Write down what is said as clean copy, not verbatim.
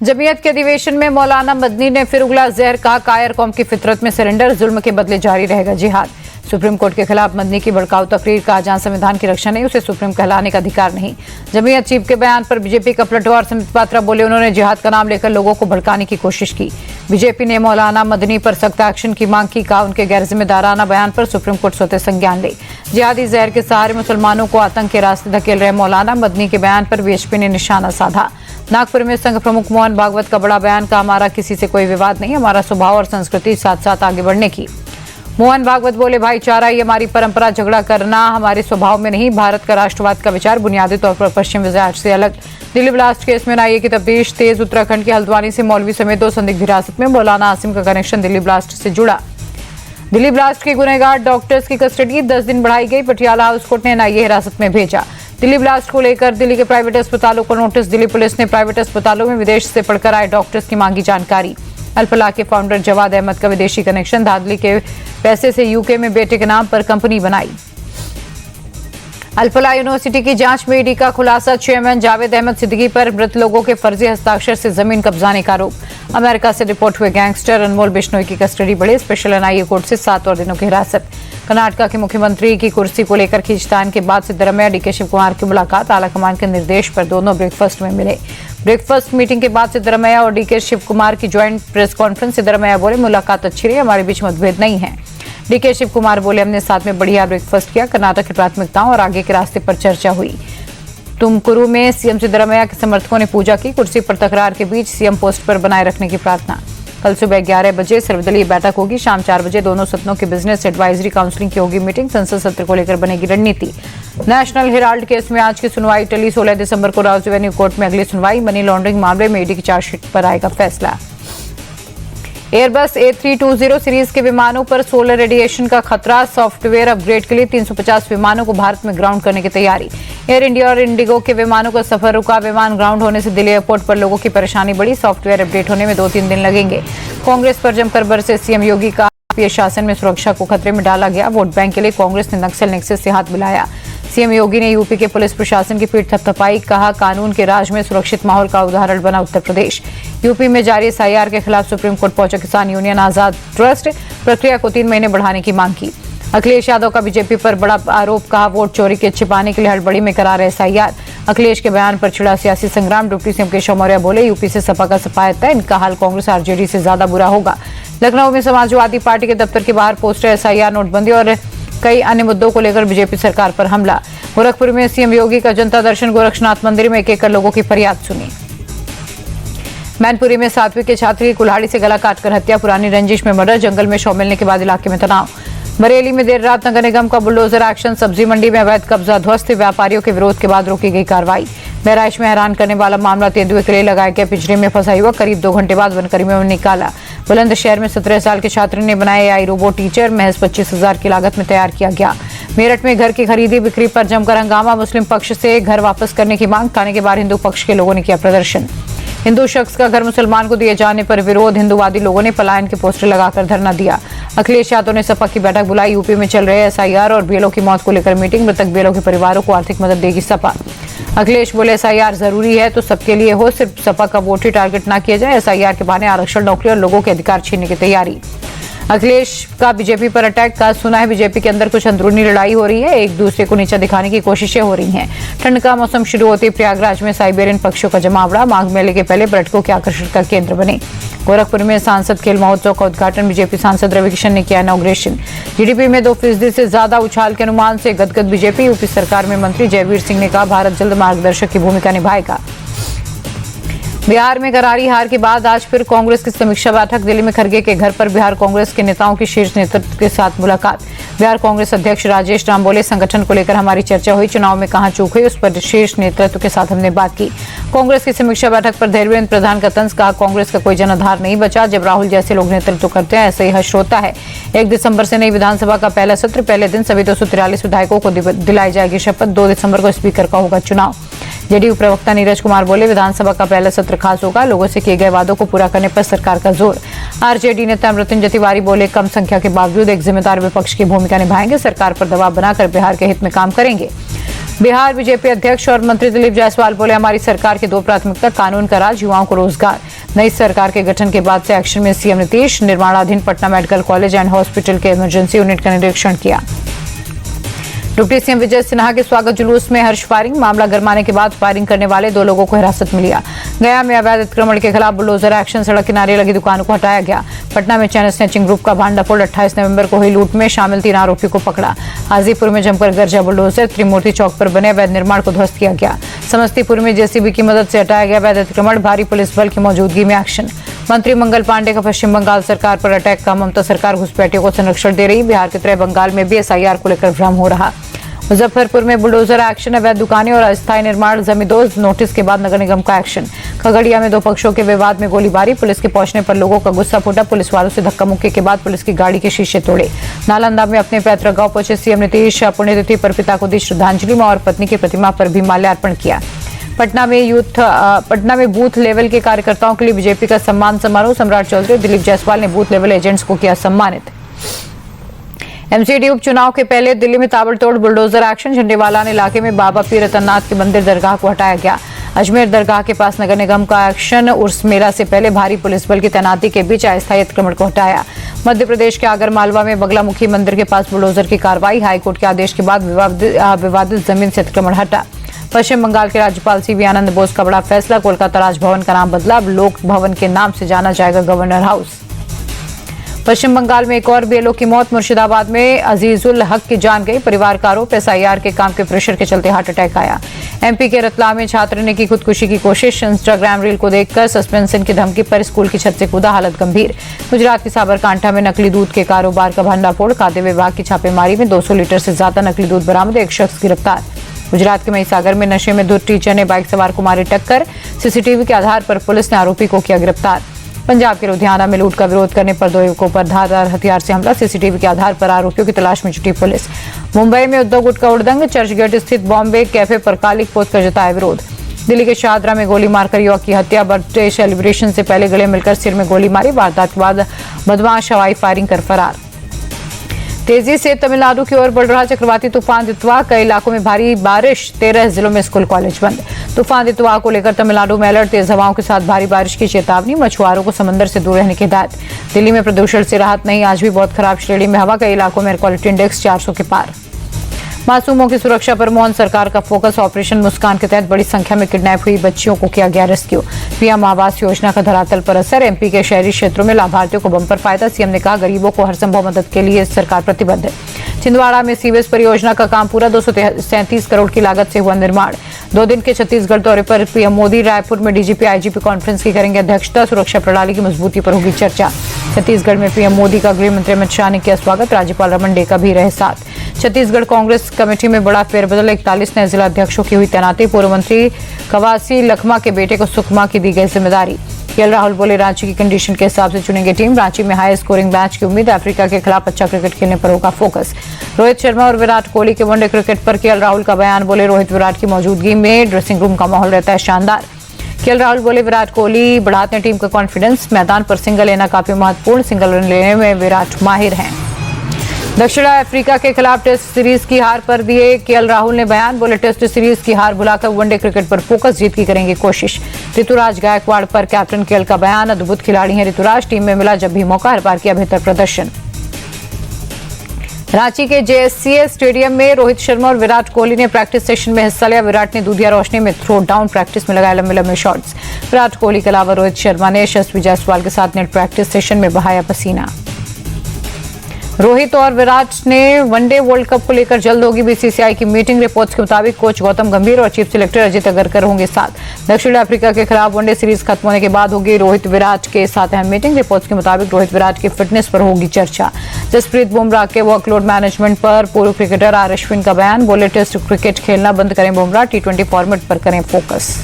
जमीयत के अधिवेशन में मौलाना मदनी ने फिर उगला जहर, कहा कायर कौम की फितरत में सरेंडर, जुल्म के बदले जारी रहेगा जिहाद। सुप्रीम कोर्ट के खिलाफ मदनी की भड़काऊ तकरीर, कहा जहां संविधान की रक्षा नहीं उसे सुप्रीम कहलाने का अधिकार नहीं। जमीयत चीफ के बयान पर बीजेपी का पलटवार, समित पात्रा बोले उन्होंने जिहाद का नाम लेकर लोगों को भड़काने की कोशिश की। बीजेपी ने मौलाना मदनी पर सख्त एक्शन की मांग की, कहा उनके गैर जिम्मेदाराना बयान पर सुप्रीम कोर्ट स्वतः संज्ञान ले। जिहादी जहर के सहारे मुसलमानों को आतंक के रास्ते धकेल रहे मौलाना मदनी के बयान पर बीएचपी ने निशाना साधा। नागपुर में संघ प्रमुख मोहन भागवत का बड़ा बयान, का हमारा किसी से कोई विवाद नहीं, हमारा स्वभाव और संस्कृति साथ साथ आगे बढ़ने की। मोहन भागवत बोले भाईचारा ये हमारी परंपरा, झगड़ा करना हमारे स्वभाव में नहीं। भारत का राष्ट्रवाद का विचार बुनियादी तौर पर पश्चिम मिजाज से अलग। दिल्ली ब्लास्ट केस में एनआईए की तफ्तीश तेज, उत्तराखंड के हल्द्वानी से मौलवी समेत 2 संदिग्ध हिरासत में। मौलाना आसिम का कनेक्शन दिल्ली ब्लास्ट से जुड़ा। दिल्ली ब्लास्ट के गुनहगार डॉक्टर्स की कस्टडी 10 दिन बढ़ाई गई। पटियाला हाउस कोर्ट ने एनआईए हिरासत में भेजा। दिल्ली ब्लास्ट को लेकर दिल्ली के प्राइवेट अस्पतालों को नोटिस, दिल्ली पुलिस ने प्राइवेट अस्पतालों में विदेश से पढ़कर आए डॉक्टर्स की मांगी जानकारी। अल-फलाह के फाउंडर जवाद अहमद का विदेशी कनेक्शन, धादली के पैसे से यूके में बेटे के नाम पर कंपनी बनाई। अल-फलाह यूनिवर्सिटी की जांच में ईडी का खुलासा, चेयरमैन जावेद अहमद सिद्दीकी पर मृत लोगों के फर्जी हस्ताक्षर से जमीन कब्जाने का आरोप। अमेरिका से रिपोर्ट हुए गैंगस्टर अनमोल बिश्नोई की कस्टडी बढ़ी, स्पेशल एनआईए कोर्ट से 7 और दिनों की हिरासत। कर्नाटका के मुख्यमंत्री की कुर्सी को लेकर खींचतान के बाद सिद्धरमैया डीके शिव कुमार की मुलाकात, आलाकमान के निर्देश पर दोनों ब्रेकफास्ट में मिले। ब्रेकफास्ट मीटिंग के बाद सिद्धरमैया और डीके शिव कुमार की ज्वाइंट प्रेस कॉन्फ्रेंस। सिद्धरमैया बोले मुलाकात अच्छी रही, हमारे बीच मतभेद नहीं है। डीके शिव कुमार बोले हमने साथ में बढ़िया ब्रेकफास्ट किया, कर्नाटक की प्राथमिकताओं और आगे के रास्ते पर चर्चा हुई। तुमकुरू में सीएम सिद्धरमैया के समर्थकों ने पूजा की, कुर्सी पर तकरार के बीच सीएम पोस्ट पर बनाए रखने की प्रार्थना। कल सुबह 11 बजे सर्वदलीय बैठक होगी, शाम 4 बजे दोनों सदनों की बिजनेस एडवाइजरी काउंसिलिंग की होगी मीटिंग। संसद सत्र को लेकर बनेगी रणनीति। नेशनल हेराल्ड केस में आज की सुनवाई टली, 16 दिसंबर को राउज एवेन्यू कोर्ट में अगली सुनवाई। मनी लॉन्ड्रिंग मामले में ईडी की चार्जशीट पर आएगा फैसला। एयरबस A320 सीरीज के विमानों पर सोलर रेडिएशन का खतरा, सॉफ्टवेयर अपग्रेड के लिए 350 विमानों को भारत में ग्राउंड करने की तैयारी। एयर इंडिया और इंडिगो के विमानों का सफर रुका, विमान ग्राउंड होने से दिल्ली एयरपोर्ट पर लोगों की परेशानी बढ़ी। सॉफ्टवेयर अपडेट होने में 2-3 दिन लगेंगे। कांग्रेस पर जमकर बरसे सीएम योगी, का शासन में सुरक्षा को खतरे में डाला गया। वोट बैंक के लिए कांग्रेस ने नक्सल नेक्सस से हाथ मिलाया। सीएम योगी ने यूपी के पुलिस प्रशासन की पीठ थपथपाई, कहा कानून के राज में सुरक्षित माहौल का उदाहरण बना उत्तर प्रदेश। यूपी में जारी एसआईआर के खिलाफ सुप्रीम कोर्ट पहुंचा किसान यूनियन आजाद ट्रस्ट, प्रक्रिया को 3 महीने बढ़ाने की मांग की। अखिलेश यादव का बीजेपी पर बड़ा आरोप, कहा वोट चोरी के छिपाने के लिए हड़बड़ी में करा रहे एसआईआर। अखिलेश के बयान पर छिड़ा सियासी संग्राम, डिप्टी सीएम केशव मौर्य बोले यूपी से सपा का सफाया तय, इनका हाल कांग्रेस आरजेडी से ज्यादा बुरा होगा। लखनऊ में समाजवादी पार्टी के दफ्तर के बाहर पोस्टर, एसआईआर, नोटबंदी और कई अन्य मुद्दों को लेकर बीजेपी सरकार पर हमला। गोरखपुर में सीएम योगी का जनता दर्शन, गोरक्षनाथ मंदिर में एक लोगों की फरियाद सुनी। मैनपुरी में 7वीं के छात्र की कुल्हाड़ी से गला काटकर हत्या, पुरानी रंजिश में मर्डर, जंगल में शव मिलने के बाद इलाके में तनाव। बरेली में देर रात नगर निगम का बुलडोजर एक्शन, सब्जी मंडी में अवैध कब्जा ध्वस्त, व्यापारियों के विरोध के बाद रोकी गई कार्रवाई। बहराइच में हैरान करने वाला मामला, तेंदुए के लिए लगाया गया पिंजरे में फंसा युवक, करीब 2 घंटे बाद वनकर्मियों ने निकाला। बुलंदशहर में 17 साल के छात्र ने बनाया एआई रोबोट टीचर, महज 25,000 की लागत में तैयार किया गया। मेरठ में घर की खरीदी बिक्री पर जमकर हंगामा, मुस्लिम पक्ष से घर वापस करने की मांग, थाने के बाहर हिंदू पक्ष के लोगों ने किया प्रदर्शन। हिंदू शख्स का घर मुसलमान को दिए जाने पर विरोध, हिंदूवादी लोगों ने पलायन के पोस्टर लगाकर धरना दिया। अखिलेश यादव ने सपा की बैठक बुलाई, यूपी में चल रहे एसआईआर और बीएलओ की मौत को लेकर मीटिंग, मृतक बीएलओ के परिवारों को आर्थिक मदद देगी सपा। अखिलेश बोले एसआईआर जरूरी है तो सबके लिए हो, सिर्फ सपा का वोट ही टारगेट ना किया जाए। एसआईआर के बहाने आरक्षण, नौकरी और लोगों के अधिकार छीनने की तैयारी। अखिलेश का बीजेपी पर अटैक, का सुना है बीजेपी के अंदर कुछ अंदरूनी लड़ाई हो रही है, एक दूसरे को नीचा दिखाने की कोशिशें हो रही हैं। ठंड का मौसम शुरू होते प्रयागराज में साइबेरियन पक्षियों का जमावड़ा, माघ मेले के पहले पर्यटकों के आकर्षण का केंद्र बने। गोरखपुर में सांसद खेल महोत्सव का उद्घाटन, बीजेपी सांसद रवि किशन ने किया इनॉग्रेशन। जीडीपी में 2% से ज्यादा उछाल के अनुमान से गदगद बीजेपी, यूपी सरकार में मंत्री जयवीर सिंह ने कहा भारत जल्द मार्गदर्शक की भूमिका निभाएगा। बिहार में करारी हार के बाद आज फिर कांग्रेस की समीक्षा बैठक, दिल्ली में खरगे के घर पर बिहार कांग्रेस के नेताओं की शीर्ष नेतृत्व के साथ मुलाकात। बिहार कांग्रेस अध्यक्ष राजेश राम बोले संगठन को लेकर हमारी चर्चा हुई, चुनाव में कहां चूक हुई उस पर शीर्ष नेतृत्व के साथ हमने बात की। कांग्रेस की समीक्षा बैठक पर धैर्येंद्र प्रधान का तंज, कहा कांग्रेस का कोई जनाधार नहीं बचा, जब राहुल जैसे लोग नेतृत्व करते हैं ऐसे ही हश्र होता है। 1 दिसंबर से नई विधानसभा का पहला सत्र, पहले दिन सभी 243 विधायकों को दिलाई जाएगी शपथ, 2 दिसंबर को स्पीकर का होगा चुनाव। जेडीयू प्रवक्ता नीरज कुमार बोले विधानसभा का पहला सत्र खास होगा, लोगों से किए गए वादों को पूरा करने पर सरकार का जोर। आरजेडी नेता मृत्युंजय तिवारी बोले कम संख्या के बावजूद एक जिम्मेदार विपक्ष की भूमिका निभाएंगे, सरकार पर दबाव बनाकर बिहार के हित में काम करेंगे। बिहार बीजेपी अध्यक्ष और मंत्री दिलीप जायसवाल बोले, हमारी सरकार की 2 प्राथमिकता कानून का राज, युवाओं को रोजगार। नई सरकार के गठन के बाद से एक्शन में सीएम नीतीश निर्माणाधीन Patna medical college and hospital के इमरजेंसी यूनिट का निरीक्षण किया। डिप्टी सीएम विजय सिन्हा के स्वागत जुलूस में हर्ष फायरिंग, मामला गरमाने के बाद फायरिंग करने वाले 2 लोगों को हिरासत में लिया। गया में अवैध अतिक्रमण के खिलाफ बुलडोजर एक्शन, सड़क किनारे लगी दुकानों को हटाया गया। पटना में चैन स्नैचिंग ग्रुप का भांडाफोड़, 28 नवंबर को हुई लूट में शामिल 3 आरोपियों को पकड़ा। हाजीपुर में जमकर गरजा बुलडोजर, त्रिमूर्ति चौक पर बने अवैध निर्माण को ध्वस्त किया गया। समस्तीपुर में जेसीबी की मदद से हटाया गया अवैध अतिक्रमण, भारी पुलिस बल की मौजूदगी में एक्शन। मंत्री मंगल पांडे का पश्चिम बंगाल सरकार पर अटैक का, ममता सरकार घुसपैठियों को संरक्षण दे रही। बिहार की तरह बंगाल में भी एसआईआर को लेकर भ्रम हो रहा। मुजफ्फरपुर में बुलडोजर एक्शन, अवैध दुकानें और अस्थायी निर्माण जमींदोज नोटिस के बाद नगर निगम का एक्शन। खगड़िया में 2 पक्षों के विवाद में गोलीबारी, पुलिस के पहुंचने पर लोगों का गुस्सा फूटा, पुलिस वालों से धक्का मुक्की के बाद पुलिस की गाड़ी के शीशे तोड़े। नालंदा में अपने पैतृक गांव पहुंचे सीएम नीतीश, पुण्यतिथि पर पिता को दी श्रद्धांजलि और पत्नी की प्रतिमा पर भी माल्यार्पण किया। पटना में बूथ लेवल के कार्यकर्ताओं के लिए बीजेपी का सम्मान समारोह, सम्राट चौधरी, दिलीप जायसवाल ने बूथ लेवल एजेंट्स को किया सम्मानित। एमसीडी उपचुनाव के पहले दिल्ली में ताबड़तोड़ बुलडोजर एक्शन, झंडेवाला इलाके में बाबा पीर रतननाथ के मंदिर दरगाह को हटाया गया। अजमेर दरगाह के पास नगर निगम का एक्शन, उर्स मेला से पहले भारी पुलिस बल की तैनाती के बीच अस्थायी अतिक्रमण को हटाया। मध्य प्रदेश के आगरमालवा में बगलामुखी मंदिर के पास बुलडोजर की कार्रवाई, हाईकोर्ट के आदेश के बाद विवादित जमीन से अतिक्रमण हटा। पश्चिम बंगाल के राज्यपाल सीवी आनंद बोस का बड़ा फैसला, कोलकाता राजभवन का नाम बदला, अब लोक भवन के नाम से जाना जाएगा गवर्नर हाउस। पश्चिम बंगाल में एक और बीएलओ की मौत, मुर्शिदाबाद में अजीजुल हक की जान गई, परिवार का आरोप एसआईआर के काम के प्रेशर के चलते हार्ट अटैक आया। एमपी के रतलाम में छात्र ने की खुदकुशी की कोशिश, इंस्टाग्राम रील को देखकर सस्पेंशन की धमकी पर स्कूल की छत से कूदा, हालत गंभीर। गुजरात के साबरकांठा में नकली दूध के कारोबार का भंडाफोड़, खाद्य विभाग की छापेमारी में 200 लीटर से ज्यादा नकली दूध बरामद, 1 शख्स गिरफ्तार। गुजरात के महिसागर में नशे में धुत टीचर ने बाइक सवार को मारी टक्कर, सीसीटीवी के आधार पर पुलिस ने आरोपी को किया गिरफ्तार। पंजाब के लुधियाना में लूट का विरोध करने पर 2 युवकों पर धारदार हथियार से हमला, सीसीटीवी के आधार पर आरोपियों की तलाश में जुटी पुलिस। मुंबई में उद्योग गुट का उड़दंग, चर्चगेट स्थित बॉम्बे कैफे पर कालिक पोत कर जताया विरोध। दिल्ली के शाहदरा में गोली मारकर युवक की हत्या, बर्थडे सेलिब्रेशन से पहले गले मिलकर सिर में गोली मारी, वारदात के बाद बदमाश हवाई फायरिंग कर फरार। तेजी से तमिलनाडु की ओर बढ़ रहा चक्रवाती तूफान दितवा, कई इलाकों में भारी बारिश, 13 जिलों में स्कूल कॉलेज बंद। तूफान दितवा को लेकर तमिलनाडु में अलर्ट, तेज हवाओं के साथ भारी बारिश की चेतावनी, मछुआरों को समंदर से दूर रहने की हिदायत। दिल्ली में प्रदूषण से राहत नहीं, आज भी बहुत खराब श्रेणी में हवा, कई इलाकों में एयर क्वालिटी इंडेक्स 400 के पार। मासूमों की सुरक्षा पर मोहन सरकार का फोकस, ऑपरेशन मुस्कान के तहत बड़ी संख्या में किडनैप हुई बच्चियों को किया गया रेस्क्यू। पीएम आवास योजना का धरातल पर असर, एमपी के शहरी क्षेत्रों में लाभार्थियों को बम्पर फायदा, सीएम ने कहा गरीबों को हर संभव मदद के लिए सरकार प्रतिबद्ध है। छिंदवाड़ा में सीवेज परियोजना का काम पूरा, 237 करोड़ की लागत से हुआ निर्माण। 2 दिन के छत्तीसगढ़ दौरे पर पीएम मोदी रायपुर में डीजीपी आईजीपी कॉन्फ्रेंस की करेंगे अध्यक्षता, सुरक्षा प्रणाली की मजबूती पर होगी चर्चा। छत्तीसगढ़ में पीएम मोदी का गृह मंत्री अमित शाह ने किया स्वागत, राज्यपाल रमन डेका भी रहे साथ। छत्तीसगढ़ कांग्रेस कमेटी में बड़ा फेरबदल, 41 नए जिला अध्यक्षों की हुई तैनाती, पूर्व मंत्री कवासी लखमा के बेटे को सुकमा की दी गई जिम्मेदारी। केएल राहुल बोले, रांची की कंडीशन के हिसाब से चुनेंगे टीम, रांची में हाई स्कोरिंग मैच की उम्मीद, अफ्रीका के खिलाफ अच्छा क्रिकेट खेलने पर होगा फोकस। रोहित शर्मा और विराट कोहली के वनडे क्रिकेट पर केएल राहुल का बयान, बोले रोहित विराट की मौजूदगी में ड्रेसिंग रूम का माहौल रहता है शानदार। केएल राहुल बोले, विराट कोहली बढ़ाते हैं टीम का कॉन्फिडेंस, मैदान पर सिंगल लेना काफी महत्वपूर्ण, सिंगल रन लेने में विराट माहिर हैं। दक्षिण अफ्रीका के खिलाफ टेस्ट सीरीज की हार पर दिए केएल राहुल ने बयान, बोले टेस्ट सीरीज की हार भुलाकर वनडे क्रिकेट पर फोकस, जीत की करेंगे कोशिश। ऋतुराज गायकवाड़ पर कैप्टन केएल का बयान, अद्भुत खिलाड़ी हैं ऋतुराज, टीम में मिला जब भी मौका, हर बार किया बेहतर प्रदर्शन। रांची के जेएससीए स्टेडियम में रोहित शर्मा और विराट कोहली ने प्रैक्टिस सेशन में हिस्सा लिया, विराट ने दूधिया रोशनी में थ्रो डाउन प्रैक्टिस में लगाए लंबे लंबे शॉट्स। विराट कोहली के अलावा रोहित शर्मा ने यशस्वी जायसवाल के साथ नेट प्रैक्टिस सेशन में बहाया पसीना। रोहित और विराट ने वनडे वर्ल्ड कप को लेकर जल्द होगी बीसीसीआई की मीटिंग, रिपोर्ट्स के मुताबिक कोच गौतम गंभीर और चीफ सिलेक्टर अजित अगरकर होंगे साथ। दक्षिण अफ्रीका के खिलाफ वनडे सीरीज खत्म होने के बाद होगी रोहित विराट के साथ अहम मीटिंग, रिपोर्ट्स के मुताबिक रोहित विराट की फिटनेस पर होगी चर्चा। जसप्रीत बुमराह के वर्कलोड मैनेजमेंट पर पूर्व क्रिकेटर आर अश्विन का बयान, बोले टेस्ट क्रिकेट खेलना बंद करें बुमराह, T20 फॉर्मेट पर करें फोकस।